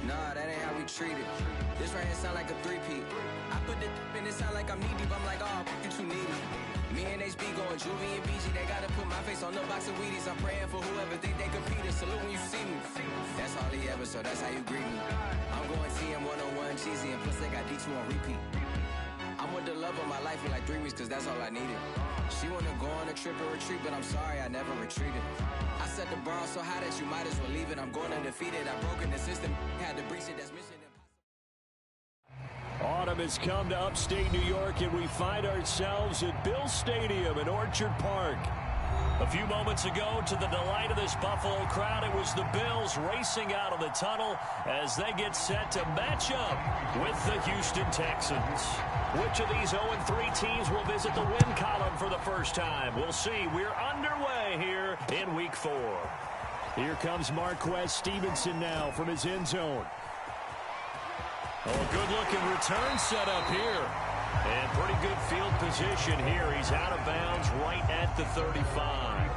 Nah, that ain't how we treat it. This right here sound like a three-peat. I put the in it sound like I'm knee-deep. I'm like, oh, you too needy. Me and HB going Juvie and BG. They gotta put my face on the box of Wheaties. I'm praying for whoever think they competed. Salute when you see me. That's all he ever, so that's how you greet me. I'm going TM 101 cheesy, and plus they got D2 on repeat. I'm with the love of my life for like 3 weeks, cause that's all I needed. She wanna go on a trip and retreat, but I'm sorry, I never retreated. I set the bar so high that you might as well leave it. I'm going undefeated, I've broken the system, had to breach it, that's mission impossible. Autumn has come to upstate New York, and we find ourselves at Bill Stadium in Orchard Park. A few moments ago, to the delight of this Buffalo crowd, it was the Bills racing out of the tunnel as they get set to match up with the Houston Texans. Which of these 0-3 teams will visit the win column for the first time? We'll see. We're underway here in Week 4. Here comes Marquez Stevenson now from his end zone. Oh, a good-looking return set up here. And pretty good field position here. He's out of bounds right at the 35.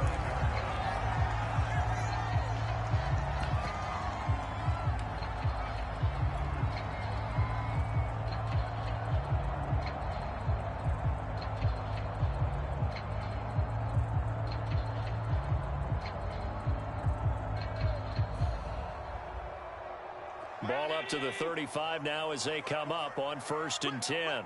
Ball up to the 35 now as they come up on 1st and 10.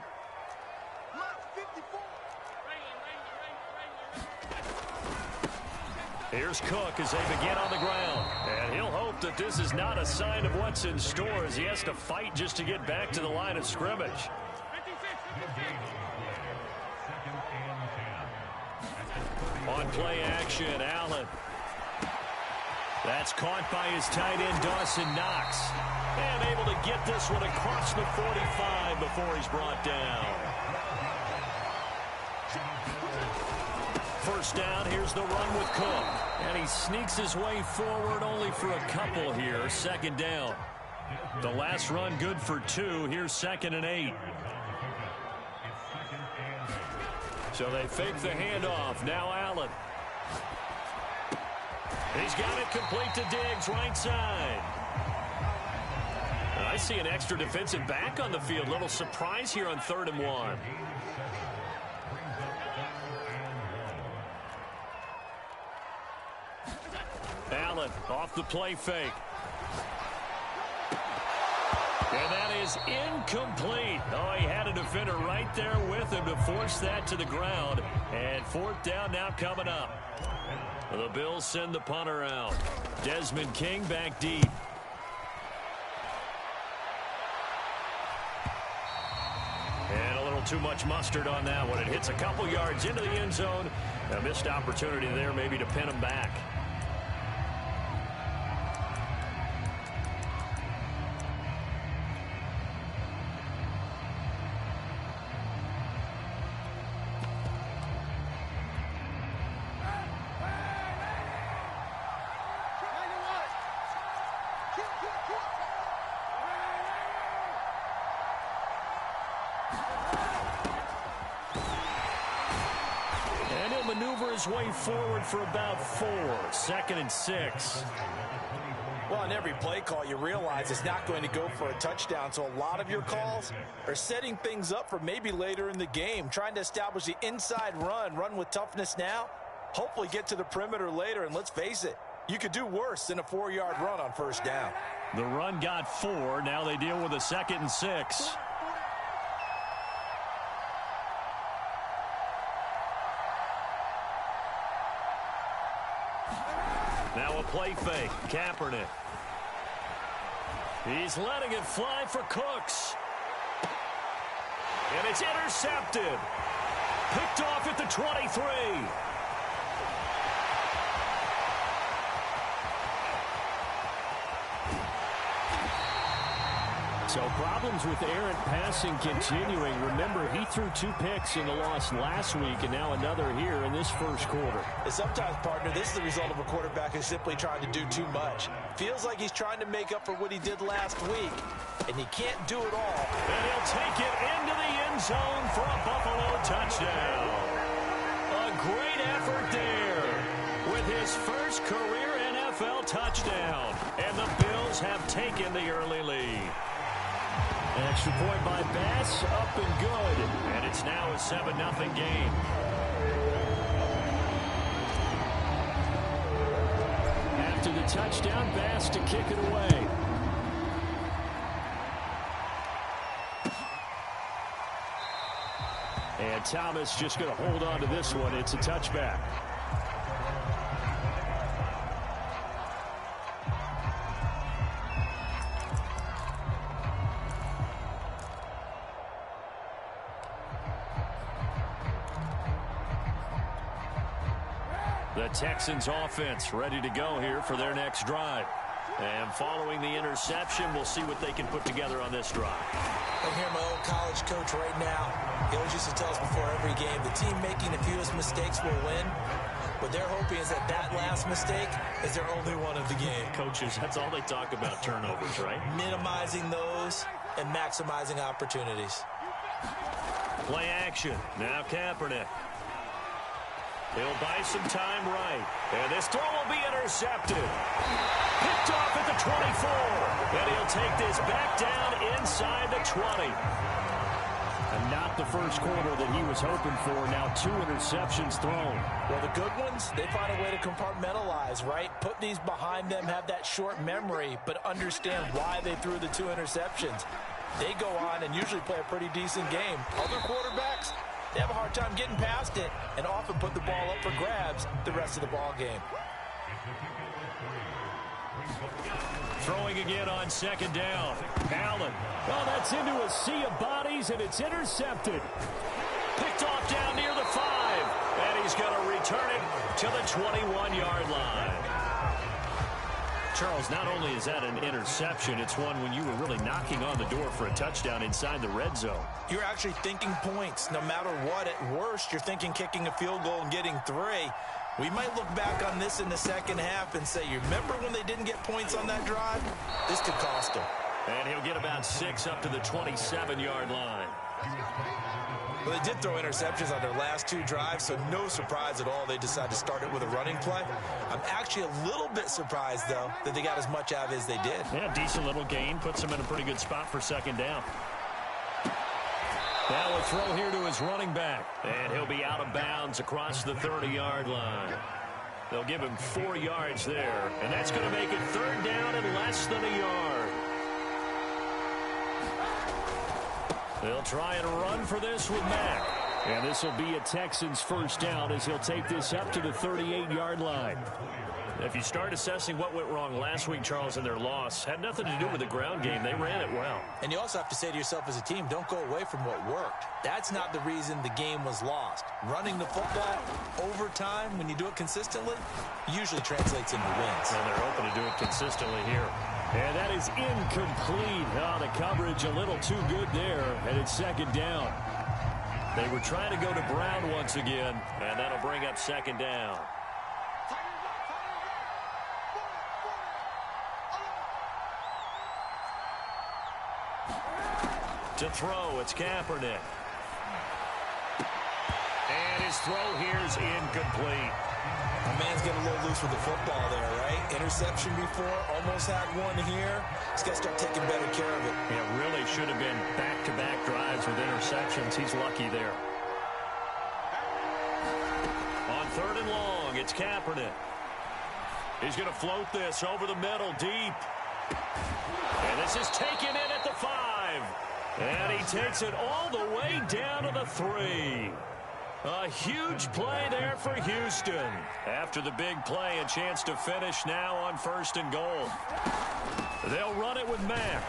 Here's Cook as they begin on the ground. And he'll hope that this is not a sign of what's in store as he has to fight just to get back to the line of scrimmage. On play action, Allen. That's caught by his tight end, Dawson Knox. And able to get this one across the 45 before he's brought down. First down, here's the run with Cook. And he sneaks his way forward only for a couple here. 2nd down. The last run good for 2. Here's 2nd and 8. So they fake the handoff. Now Allen. He's got it complete to Diggs, right side. And I see an extra defensive back on the field. Little surprise here on 3rd and 1. Allen off the play fake. And that is incomplete. Oh, he had a defender right there with him to force that to the ground. And 4th down now coming up. The Bills send the punter out. Desmond King back deep. And a little too much mustard on that one. It hits a couple yards into the end zone. A missed opportunity there maybe to pin him back. Maneuver his way forward for about 4. 2nd and 6. Well, on every play call, you realize it's not going to go for a touchdown. So a lot of your calls are setting things up for maybe later in the game, trying to establish the inside run with toughness now, hopefully get to the perimeter later. And let's face it, you could do worse than a 4-yard run on 1st down. The run got 4. Now they deal with a 2nd and 6. Now a play fake. Kaepernick. He's letting it fly for Cooks. And it's intercepted. Picked off at the 23. So problems with errant passing continuing. Remember, he threw 2 picks in the loss last week, and now another here in this first quarter. And sometimes, partner, this is the result of a quarterback who's simply trying to do too much. Feels like he's trying to make up for what he did last week, and he can't do it all. And he'll take it into the end zone for a Buffalo touchdown. A great effort there with his first career NFL NFL touchdown. And the Bills have taken the early lead. An extra point by Bass, up and good. And it's now a 7-0 game. After the touchdown, Bass to kick it away. And Thomas just going to hold on to this one. It's a touchback. The Texans offense ready to go here for their next drive. And following the interception, we'll see what they can put together on this drive. I hear my old college coach right now. He always used to tell us before every game, the team making the fewest mistakes will win. What they're hoping is that that last mistake is their only one of the game. Coaches, that's all they talk about, turnovers, right? Minimizing those and maximizing opportunities. Play action. Now Kaepernick. He'll buy some time right. And this throw will be intercepted. Picked off at the 24. And he'll take this back down inside the 20. And not the first quarter that he was hoping for. Now 2 interceptions thrown. Well, the good ones, they find a way to compartmentalize, right? Put these behind them, have that short memory, but understand why they threw the 2 interceptions. They go on and usually play a pretty decent game. Other quarterbacks, they have a hard time getting past it and often put the ball up for grabs the rest of the ball game. Throwing again on second down. Allen. Oh, that's into a sea of bodies, and it's intercepted. Picked off down near the 5. And he's going to return it to the 21-yard line. Charles, not only is that an interception, it's one when you were really knocking on the door for a touchdown inside the red zone. You're actually thinking points. No matter what, at worst, you're thinking kicking a field goal and getting 3. We might look back on this in the second half and say, you remember when they didn't get points on that drive? This could cost them. And he'll get about 6 up to the 27-yard line. Well, they did throw interceptions on their last 2 drives, so no surprise at all they decided to start it with a running play. I'm actually a little bit surprised, though, that they got as much out of it as they did. Yeah, decent little gain. Puts them in a pretty good spot for second down. Now a throw here to his running back. And he'll be out of bounds across the 30-yard line. They'll give him 4 yards there. And that's going to make it 3rd down and less than a yard. They'll try and run for this with Mack. And this will be a Texans first down as he'll take this up to the 38-yard line. If you start assessing what went wrong last week, Charles, in their loss, had nothing to do with the ground game. They ran it well. And you also have to say to yourself as a team, don't go away from what worked. That's not the reason the game was lost. Running the football over time, when you do it consistently, usually translates into wins. And they're hoping to do it consistently here. And that is incomplete. Oh, the coverage a little too good there, and it's second down. They were trying to go to Brown once again, and that'll bring up second down. To throw, it's Kaepernick. And his throw here is incomplete. My man's getting a little loose with the football there, right? Interception before, almost had one here. He's got to start taking better care of it. It really should have been back-to-back drives with interceptions. He's lucky there. On 3rd and long, it's Kaepernick. He's going to float this over the middle, deep. And this is taken in at the 5. And he takes it all the way down to the 3. A huge play there for Houston. After the big play, a chance to finish now on 1st and goal. They'll run it with Mack.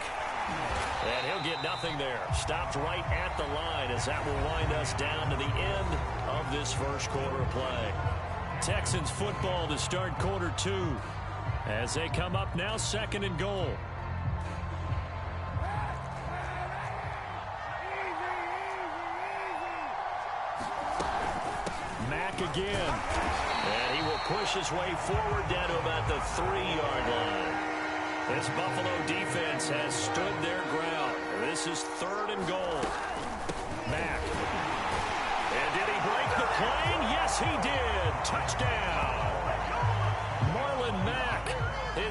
And he'll get nothing there. Stopped right at the line as that will wind us down to the end of this first quarter of play. Texans football to start quarter 2 as they come up now 2nd and goal. Mack again. And he will push his way forward down to about the 3-yard line. This Buffalo defense has stood their ground. This is 3rd and goal. Mack. And did he break the plane? Yes, he did. Touchdown. Marlon Mack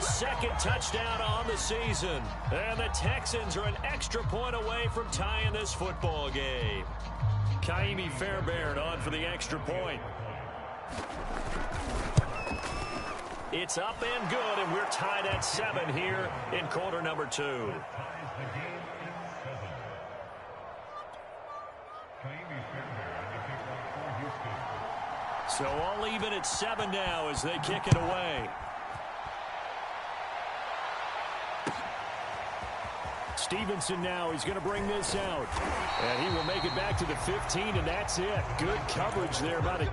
second touchdown on the season. And the Texans are an extra point away from tying this football game. Kaimi Fairbairn on for the extra point. It's up and good, and we're tied at 7 here in quarter number 2. So all even at 7 now as they kick it away. Stevenson now, he's going to bring this out. And he will make it back to the 15, and that's it. Good coverage there by the...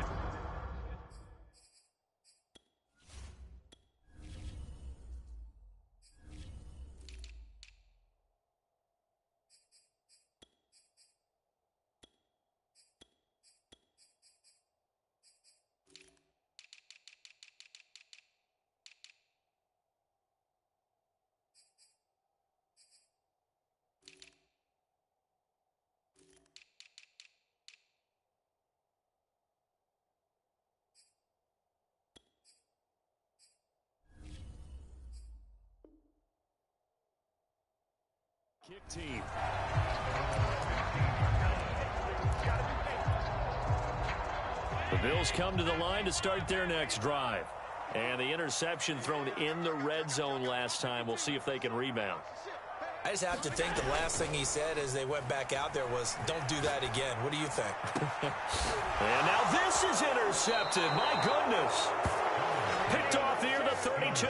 Kick team. The Bills come to the line to start their next drive. And the interception thrown in the red zone last time. We'll see if they can rebound. I just have to think the last thing he said as they went back out there was, don't do that again. What do you think? And now this is intercepted. My goodness. Picked off near the 32.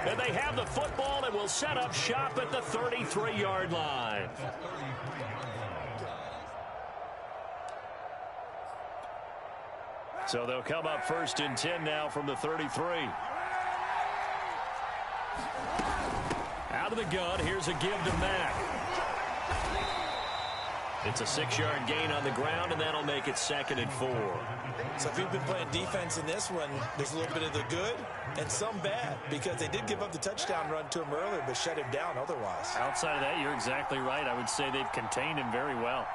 And they have the football and will set up shop at the 33-yard line. So they'll come up 1st and 10 now from the 33. Out of the gun, here's a give to Mack. It's a 6-yard gain on the ground, and that'll make it 2nd and 4. So if you've been playing defense in this one, there's a little bit of the good and some bad, because they did give up the touchdown run to him earlier, but shut him down otherwise. Outside of that, you're exactly right. I would say they've contained him very well.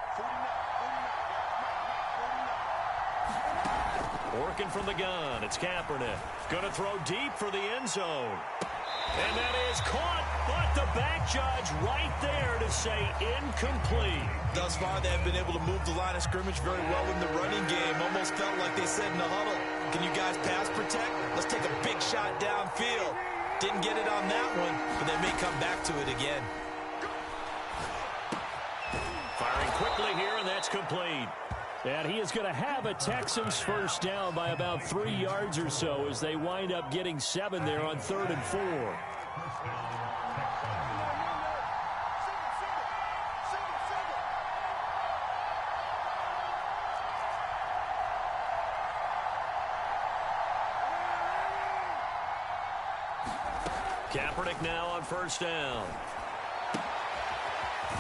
Working from the gun, it's Kaepernick. Going to throw deep for the end zone. And that is caught, but the back judge right there to say incomplete. Thus far, they have been able to move the line of scrimmage very well in the running game. Almost felt like they said in the huddle, can you guys pass protect? Let's take a big shot downfield. Didn't get it on that one, but they may come back to it again. Firing quickly here, and that's complete. And he is going to have a Texans first down by about 3 yards or so as they wind up getting 7 there on 3rd and 4. Kaepernick now on 1st down.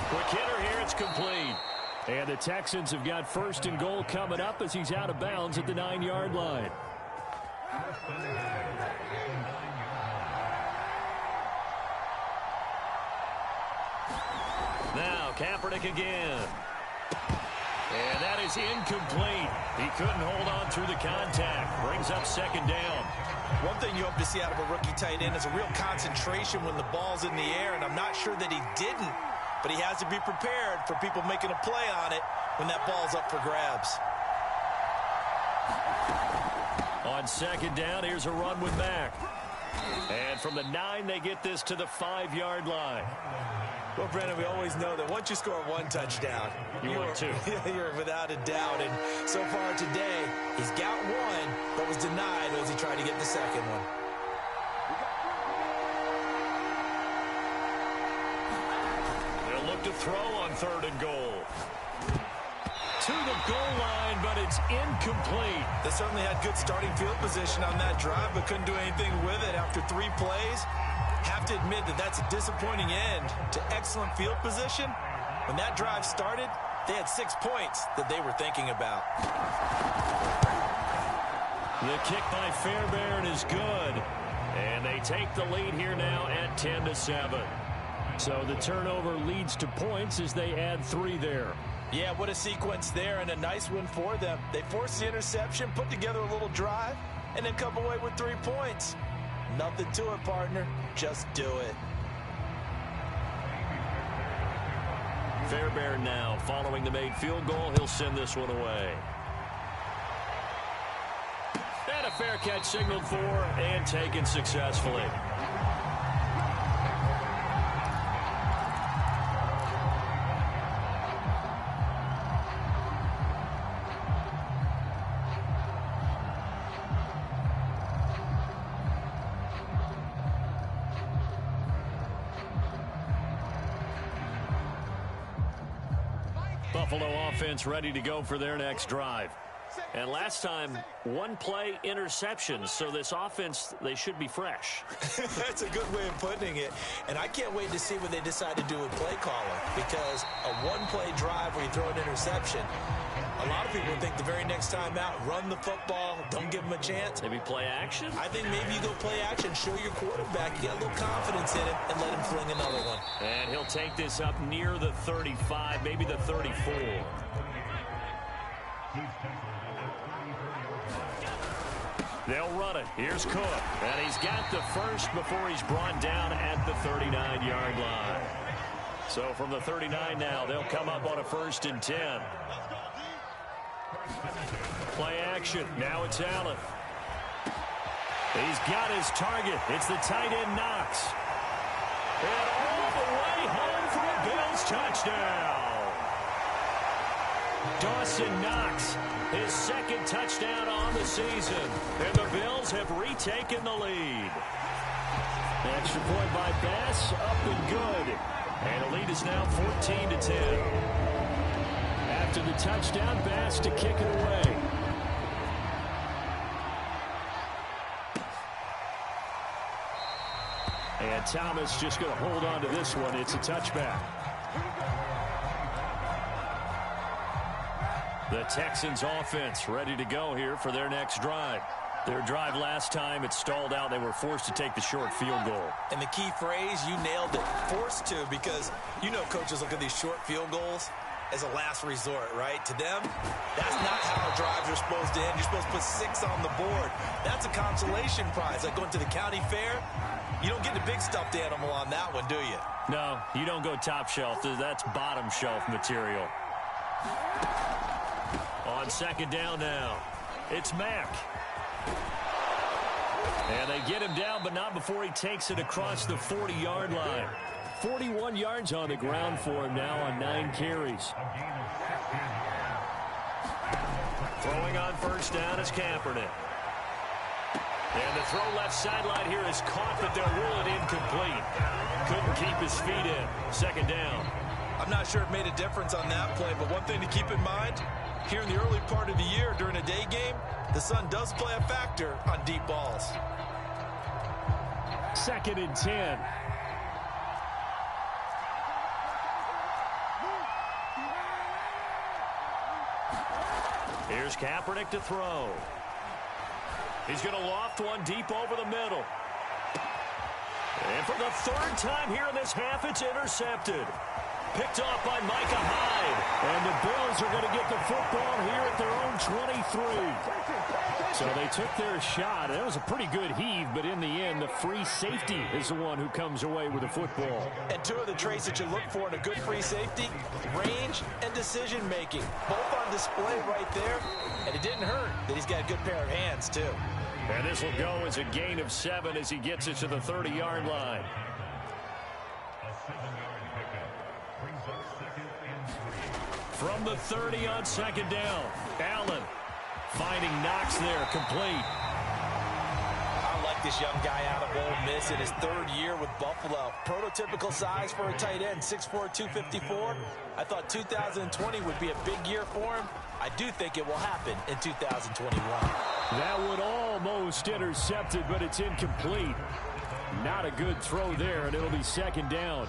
Quick hitter here, it's complete. And the Texans have got 1st and goal coming up as he's out of bounds at the 9-yard line. Now Kaepernick again. And that is incomplete. He couldn't hold on through the contact. Brings up 2nd down. One thing you hope to see out of a rookie tight end is a real concentration when the ball's in the air, and I'm not sure that he didn't. But he has to be prepared for people making a play on it when that ball's up for grabs. On 2nd down, here's a run with Mack. And from the 9, they get this to the 5-yard line. Well, Brandon, we always know that once you score 1 touchdown, you're 2. You're without a doubt. And so far today, he's got 1, but was denied as he tried to get the 2nd one. To throw on 3rd and goal. To the goal line, but it's incomplete. They certainly had good starting field position on that drive, but couldn't do anything with it after 3 plays. Have to admit that that's a disappointing end to excellent field position. When that drive started, they had 6 points that they were thinking about. The kick by Fairbairn is good. And they take the lead here now at 10-7. So the turnover leads to points as they add 3 there. Yeah, what a sequence there, and a nice one for them. They forced the interception, put together a little drive, and then come away with 3 points. Nothing to it, partner. Just do it. Fairbairn now following the made field goal. He'll send this one away. And a fair catch signaled for and taken successfully. Buffalo offense ready to go for their next drive. And last time, one play interception. So this offense, they should be fresh. That's a good way of putting it. And I can't wait to see what they decide to do with play calling. Because a one-play drive where you throw an interception, a lot of people think the very next time out, run the football, don't give them a chance. Maybe play action? I think maybe you go play action, show your quarterback, you got a little confidence in him, and let him fling another one. And he'll take this up near the 35, maybe the 34. They'll run it. Here's Cook. And he's got the first before he's brought down at the 39-yard line. So from the 39 now, they'll come up on a 1st and 10. Play action. Now it's Allen. He's got his target. It's the tight end Knox. And all the way home for a Bills touchdown. Dawson Knox, his second touchdown on the season. And the Bills have retaken the lead. Extra point by Bass, up and good. And the lead is now 14-10. After the touchdown, Bass to kick it away. And Thomas just going to hold on to this one. It's a touchback. The Texans offense ready to go here for their next drive. Their drive last time, it stalled out. They were forced to take the short field goal. And the key phrase, you nailed it, forced to, because you know coaches look at these short field goals as a last resort, right? To them, that's not how drives are supposed to end. You're supposed to put 6 on the board. That's a consolation prize. Like going to the county fair, you don't get the big stuffed animal on that one, do you? No, you don't go top shelf. That's bottom shelf material. On 2nd down now, it's Mack. And they get him down, but not before he takes it across the 40-yard line. 41 yards on the ground for him now on 9 carries. Throwing on 1st down is Kaepernick. And the throw left sideline here is caught, but they'll rule it incomplete. Couldn't keep his feet in. 2nd down. I'm not sure it made a difference on that play, but one thing to keep in mind, here in the early part of the year during a day game, the sun does play a factor on deep balls. 2nd and 10. Here's Kaepernick to throw. He's going to loft one deep over the middle. And for the 3rd time here in this half, it's intercepted. Picked off by Micah Hyde. And the Bills are going to get the football here at their own 23. So they took their shot. That was a pretty good heave, but in the end, the free safety is the one who comes away with the football. And 2 of the traits that you look for in a good free safety, range and decision-making. Both on display right there, and it didn't hurt that he's got a good pair of hands, too. And this will go as a gain of 7 as he gets it to the 30-yard line. From the 30 on 2nd down, Allen finding Knox there, complete. I like this young guy out of Ole Miss in his 3rd year with Buffalo. Prototypical size for a tight end, 6'4", 254. I thought 2020 would be a big year for him. I do think it will happen in 2021. That would almost intercept it, but it's incomplete. Not a good throw there, and it'll be 2nd down.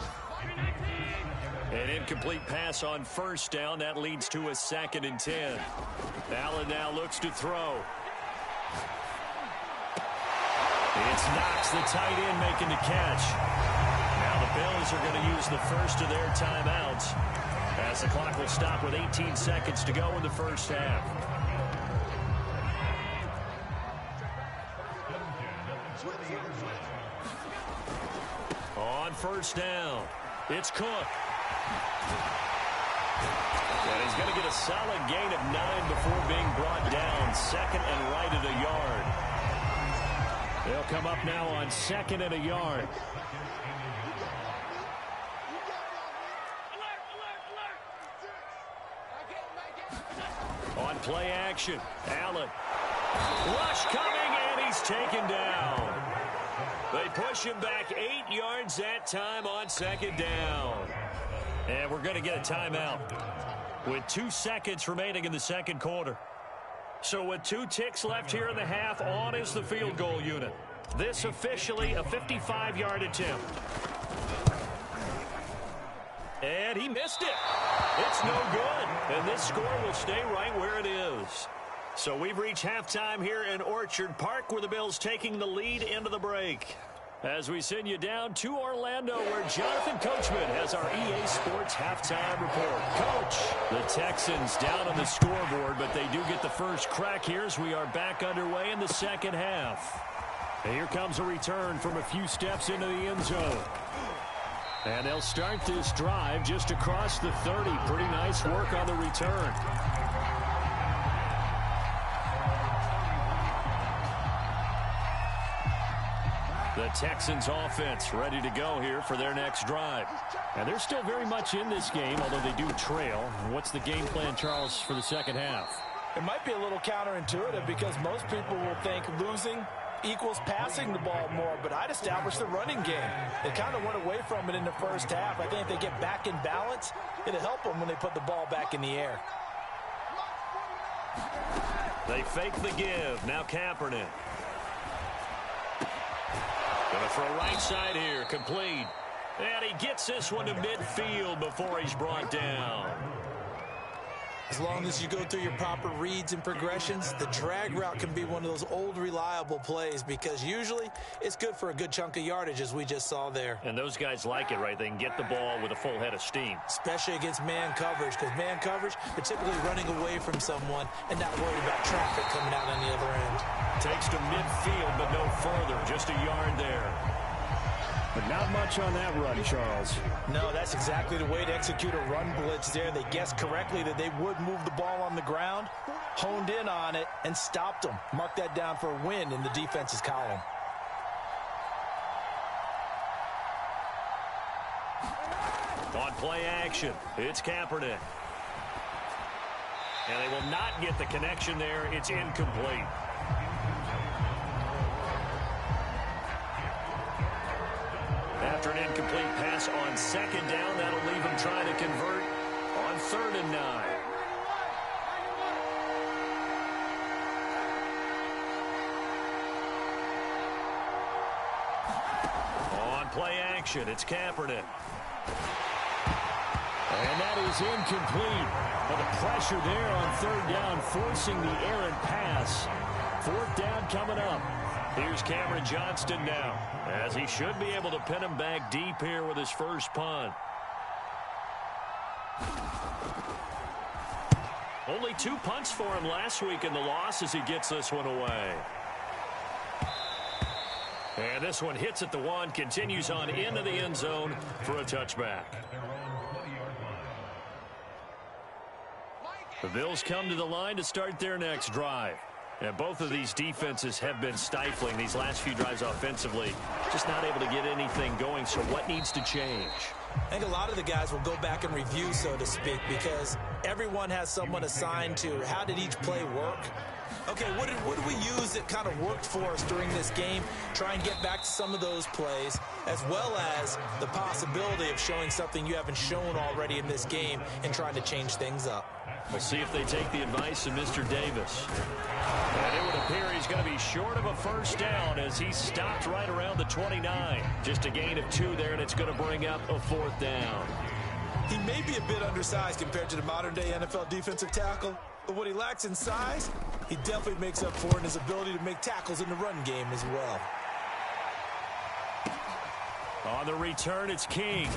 An incomplete pass on 1st down. That leads to a 2nd and 10. Allen now looks to throw. It's Knox, the tight end, making the catch. Now the Bills are going to use the first of their timeouts as the clock will stop with 18 seconds to go in the 1st half. first down. It's Cook. And he's going to get a solid gain of 9 before being brought down. Second and right at a yard. They'll come up now on second and a yard. On play action, Allen. Rush coming, and he's taken down. They push him back 8 yards that time on second down. And we're going to get a timeout with 2 seconds remaining in the second quarter. So with 2 ticks left here in the half, on is the field goal unit. This officially a 55-yard attempt. And he missed it. It's no good. And this score will stay right where it is. So we've reached halftime here in Orchard Park, where the Bills taking the lead into the break. As we send you down to Orlando, where Jonathan Coachman has our EA Sports halftime report. Coach, the Texans down on the scoreboard, but they do get the first crack here as we are back underway in the second half. And here comes a return from a few steps into the end zone. And they'll start this drive just across the 30. Pretty nice work on the return. The Texans offense ready to go here for their next drive. And they're still very much in this game, although they do trail. What's the game plan, Charles, for the second half? It might be a little counterintuitive because most people will think losing equals passing the ball more, but I'd establish the running game. They kind of went away from it in the first half. I think if they get back in balance, it'll help them when they put the ball back in the air. They fake the give. Now Kaepernick. Gonna throw right side here, complete. And he gets this one to midfield before he's brought down. As long as you go through your proper reads and progressions, the drag route can be one of those old reliable plays because usually it's good for a good chunk of yardage, as we just saw there. And those guys like it, right? They can get the ball with a full head of steam. Especially against man coverage, because man coverage, they're typically running away from someone and not worried about traffic coming out on the other end. Takes to midfield, but no further. Just a yard there. But not much on that run, Charles. No, that's exactly the way to execute a run blitz there. They guessed correctly that they would move the ball on the ground, honed in on it, and stopped them. Mark that down for a win in the defense's column. On play action, it's Kaepernick. And they will not get the connection there. It's incomplete. After an incomplete pass on second down, that'll leave him trying to convert on 3rd and 9. On play action, it's Kaepernick. And that is incomplete. But the pressure there on 3rd down, forcing the errant pass. 4th down coming up. Here's Cameron Johnston now, as he should be able to pin him back deep here with his first punt. Only 2 punts for him last week in the loss as he gets this one away. And this one hits at the 1, continues on into the end zone for a touchback. The Bills come to the line to start their next drive. And both of these defenses have been stifling these last few drives offensively. Just not able to get anything going, so what needs to change? I think a lot of the guys will go back and review, so to speak, because everyone has someone assigned to how did each play work. Okay, what did we use that kind of worked for us during this game? Try and get back to some of those plays, as well as the possibility of showing something you haven't shown already in this game and trying to change things up. We'll see if they take the advice of Mr. Davis. And it would appear he's going to be short of a first down as he stopped right around the 29. Just a gain of 2 there, and it's going to bring up a 4th down. He may be a bit undersized compared to the modern-day NFL defensive tackle, but what he lacks in size, he definitely makes up for in his ability to make tackles in the run game as well. On the return, it's King.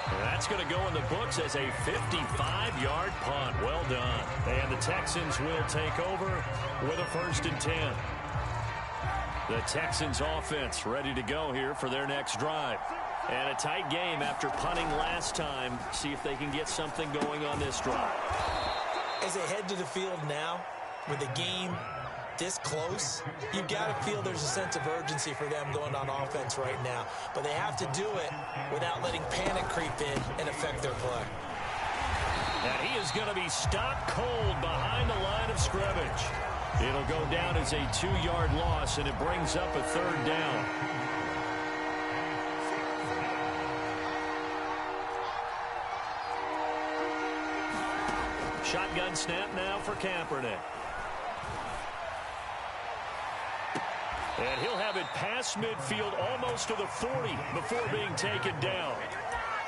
And that's going to go in the books as a 55-yard punt. Well done. And the Texans will take over with a 1st and 10. The Texans offense ready to go here for their next drive. And a tight game after punting last time. See if they can get something going on this drive. As they head to the field now, with the game this close, you've got to feel there's a sense of urgency for them going on offense right now. But they have to do it without letting panic creep in and affect their play. And he is going to be stopped cold behind the line of scrimmage. It'll go down as a 2-yard loss, and it brings up a third down. Shotgun snap now for Kaepernick. And he'll have it past midfield almost to the 40 before being taken down.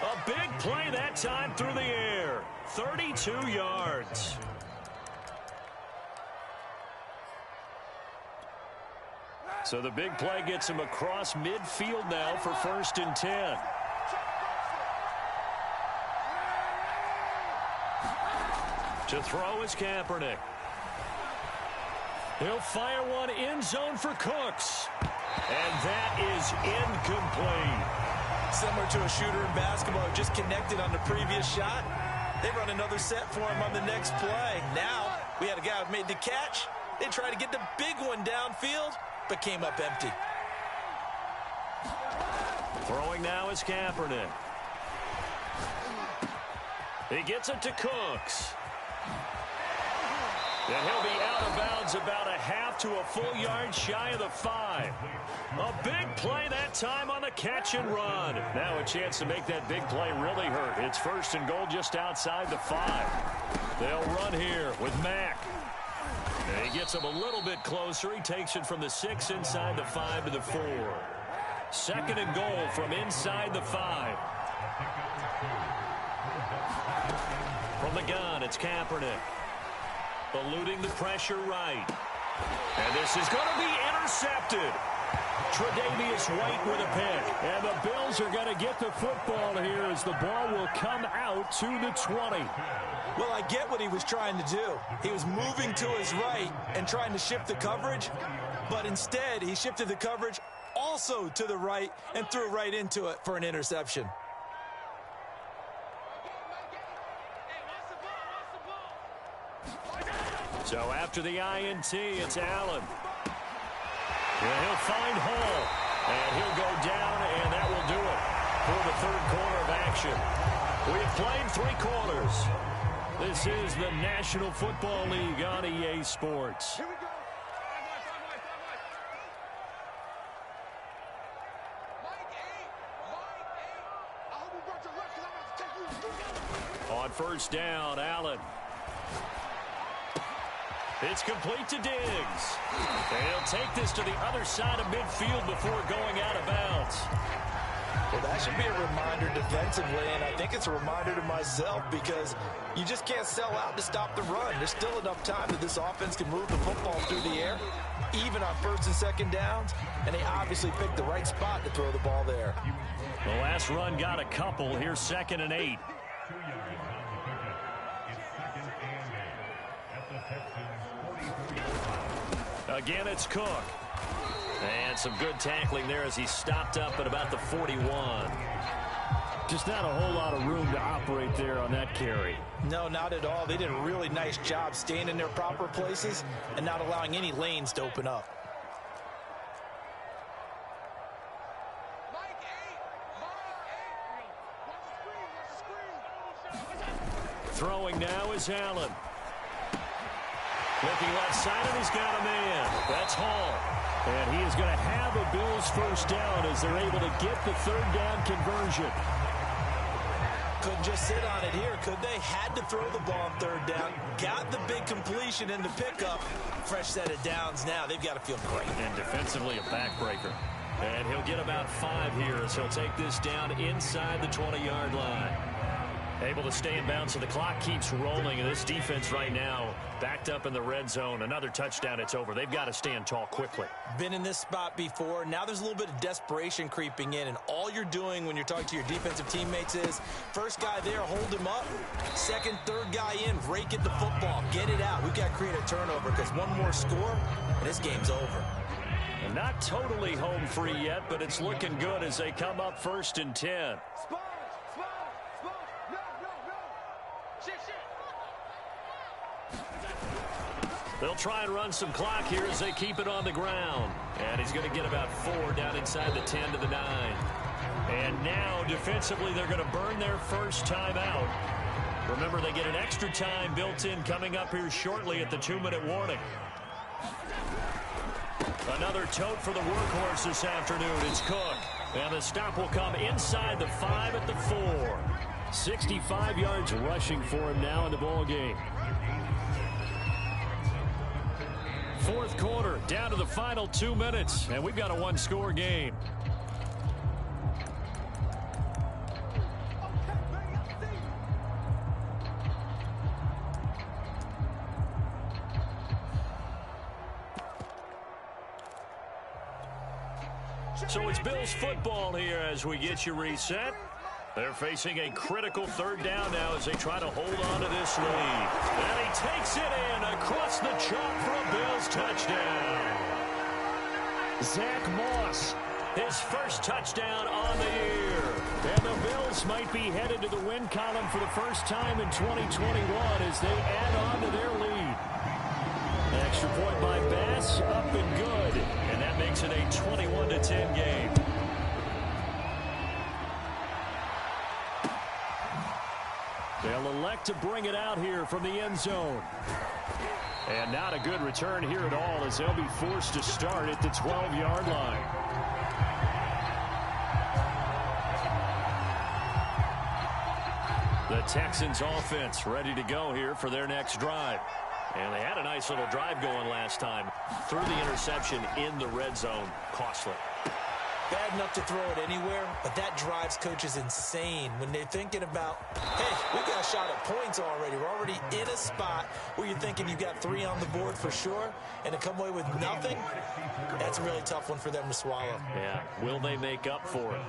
A big play that time through the air. 32 yards. So the big play gets him across midfield now for 1st and 10. To throw is Kaepernick. He'll fire one end zone for Cooks. And that is incomplete. Similar to a shooter in basketball who just connected on the previous shot. They run another set for him on the next play. Now, we had a guy who made the catch. They tried to get the big one downfield, but came up empty. Throwing now is Kaepernick. He gets it to Cooks. And he'll be out of bounds about a half to a full yard shy of the 5. A big play that time on the catch and run. Now a chance to make that big play really hurt. It's 1st and goal just outside the 5. They'll run here with Mack. And he gets him a little bit closer. He takes it from the 6 inside the 5 to the 4. 2nd and goal from inside the 5. From the gun, it's Kaepernick. Eluding the pressure right. And this is going to be intercepted. Tre'Davious White with a pick. And the Bills are going to get the football here as the ball will come out to the 20. Well, I get what he was trying to do. He was moving to his right and trying to shift the coverage. But instead, he shifted the coverage also to the right and threw right into it for an interception. So after the INT, it's Allen. And he'll find Hall. And he'll go down, and that will do it for the 3rd quarter of action. We've played 3 quarters. This is the National Football League on EA Sports. On 1st down, Allen. It's complete to Diggs. And he'll take this to the other side of midfield before going out of bounds. Well, that should be a reminder defensively, and I think it's a reminder to myself because you just can't sell out to stop the run. There's still enough time that this offense can move the football through the air, even on 1st and 2nd downs, and they obviously picked the right spot to throw the ball there. The last run got a couple. Here's 2nd and 8. Again, it's Cook. And some good tackling there as he stopped up at about the 41. Just not a whole lot of room to operate there on that carry. No, not at all. They did a really nice job staying in their proper places and not allowing any lanes to open up. Throwing now is Allen. Looking left side, and he's got a man. That's Hall. And he is going to have a Bills 1st down as they're able to get the 3rd down conversion. Couldn't just sit on it here, could they? Had to throw the ball on 3rd down. Got the big completion in the pickup. Fresh set of downs now. They've got to feel great. And defensively, a backbreaker. And he'll get about 5 here as he'll take this down inside the 20-yard line. Able to stay in bounds, so the clock keeps rolling, and this defense right now backed up in the red zone. Another touchdown, it's over. They've got to stand tall quickly. Been in this spot before. Now there's a little bit of desperation creeping in, and all you're doing when you're talking to your defensive teammates is, first guy there, hold him up. 2nd, 3rd guy in, rake at the football. Get it out. We've got to create a turnover because one more score, and this game's over. And not totally home free yet, but it's looking good as they come up 1st and 10. They'll try and run some clock here as they keep it on the ground. And he's going to get about 4 down inside the 10 to the 9. And now, defensively, they're going to burn their first time out. Remember, they get an extra time built in coming up here shortly at the 2-minute warning. Another tote for the workhorse this afternoon. It's Cook. And the stop will come inside the 5 at the 4. 65 yards rushing for him now in the ball game. Fourth quarter, down to the final 2 minutes, and we've got a one-score game. So it's Bills football here as we get you reset. They're facing a critical 3rd down now as they try to hold on to this lead. And he takes it in across the chalk for a Bills touchdown. Zach Moss, his first touchdown on the year. And the Bills might be headed to the win column for the first time in 2021 as they add on to their lead. An extra point by Bass, up and good. And that makes it a 21-10 game. They'll elect to bring it out here from the end zone. And not a good return here at all as they'll be forced to start at the 12-yard line. The Texans offense ready to go here for their next drive. And they had a nice little drive going last time. Threw the interception in the red zone. Costly. Bad enough to throw it anywhere, but that drives coaches insane when they're thinking about, hey, we got a shot at points already. We're already in a spot where you're thinking you got 3 on the board for sure, and to come away with nothing, that's a really tough one for them to swallow. Yeah, will they make up for it?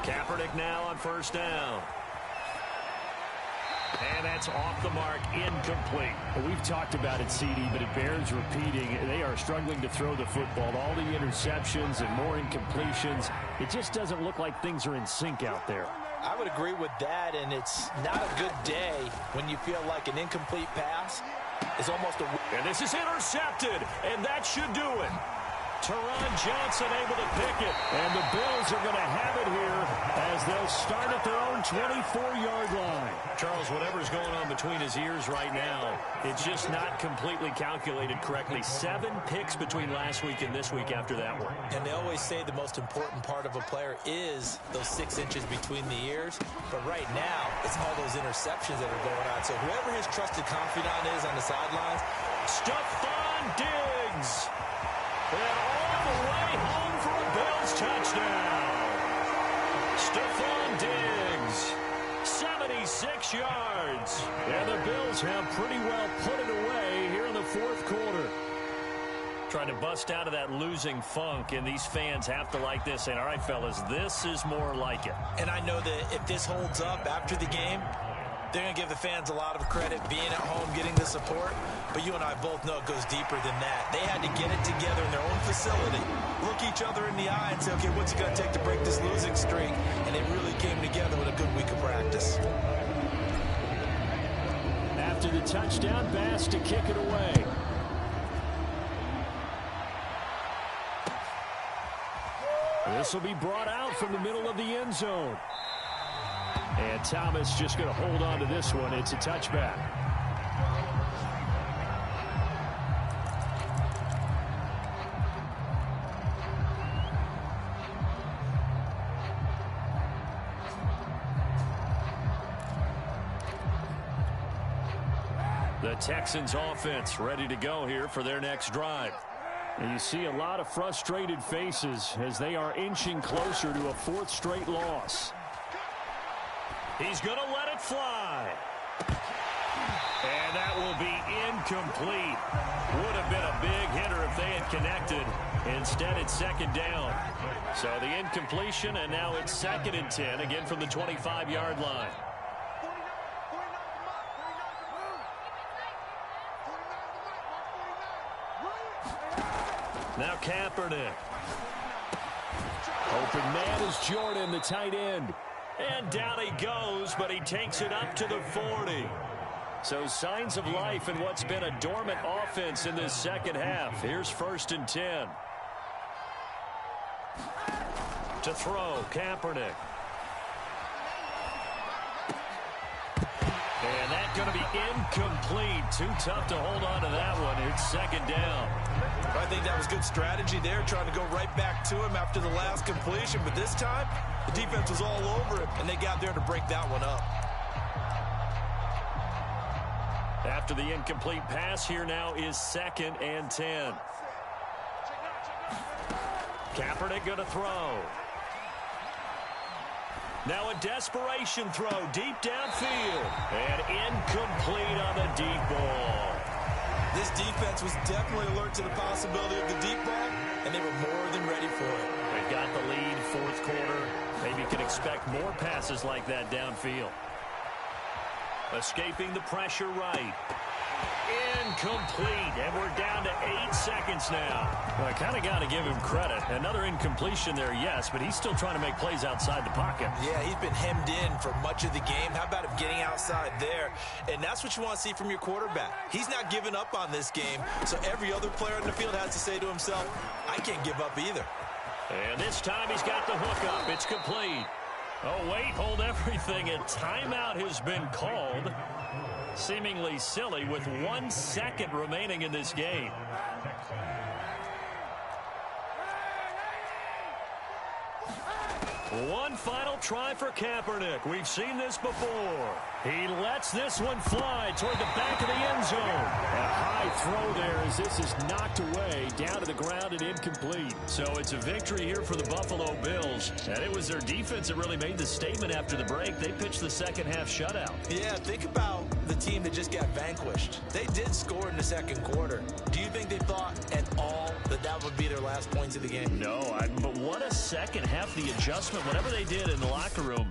Kaepernick now on 1st down. And that's off the mark, incomplete. Well, we've talked about it, CD, but it bears repeating. They are struggling to throw the football. All the interceptions and more incompletions. It just doesn't look like things are in sync out there. I would agree with that, and it's not a good day when you feel like an incomplete pass is almost a... And this is intercepted, and that should do it. Teron Johnson able to pick it. And the Bills are going to have it here as they'll start at their own 24-yard line. Charles, whatever's going on between his ears right now, it's just not completely calculated correctly. 7 picks between last week and this week after that one. And they always say the most important part of a player is those 6 inches between the ears. But right now, it's all those interceptions that are going on. So whoever his trusted confidant is on the sidelines, Stephon Diggs. And all the way home for a Bills touchdown. Stephon Diggs, 76 yards. And the Bills have pretty well put it away here in the 4th quarter. Trying to bust out of that losing funk, and these fans have to like this. And all right, fellas, this is more like it. And I know that if this holds up after the game, they're going to give the fans a lot of credit being at home, getting the support. But you and I both know it goes deeper than that. They had to get it together in their own facility, look each other in the eye and say, okay, what's it going to take to break this losing streak? And they really came together with a good week of practice. After the touchdown, Bass to kick it away. This will be brought out from the middle of the end zone. And Thomas just going to hold on to this one. It's a touchback. The Texans offense ready to go here for their next drive. And you see a lot of frustrated faces as they are inching closer to a 4th straight loss. He's going to let it fly. And that will be incomplete. Would have been a big hitter if they had connected. Instead, it's 2nd down. So the incompletion, and now it's 2nd and 10, again from the 25-yard line. Now Kaepernick. Open man is Jordan, the tight end. And down he goes, but he takes it up to the 40. So signs of life in what's been a dormant offense in this second half. Here's 1st and 10. To throw, Kaepernick. And that's going to be incomplete. Too tough to hold on to that one. It's 2nd down. I think that was good strategy there, trying to go right back to him after the last completion. But this time, the defense was all over him, and they got there to break that one up. After the incomplete pass, here now is 2nd and 10. Kaepernick going to throw. Now a desperation throw deep downfield. And incomplete on the deep ball. This defense was definitely alert to the possibility of the deep ball, and they were more than ready for it. They've got the lead, 4th quarter. Maybe can expect more passes like that downfield. Escaping the pressure right. Incomplete, and we're down to 8 seconds now. Well, I kind of got to give him credit. Another incompletion there, yes, but he's still trying to make plays outside the pocket. Yeah, he's been hemmed in for much of the game. How about him getting outside there? And that's what you want to see from your quarterback. He's not giving up on this game, so every other player on the field has to say to himself, I can't give up either. And this time he's got the hook up. It's complete. Oh, wait, hold everything. A timeout has been called. Seemingly silly with 1 second remaining in this game. One final try for Kaepernick. We've seen this before. He lets this one fly toward the back of the end zone. A high throw there as this is knocked away, down to the ground and incomplete. So it's a victory here for the Buffalo Bills. And it was their defense that really made the statement after the break. They pitched the second half shutout. Yeah, think about the team that just got vanquished. They did score in the 2nd quarter. Do you think they thought at all that that would be their last points of the game? No, but what a second half, the adjustment, whatever they did in the locker room,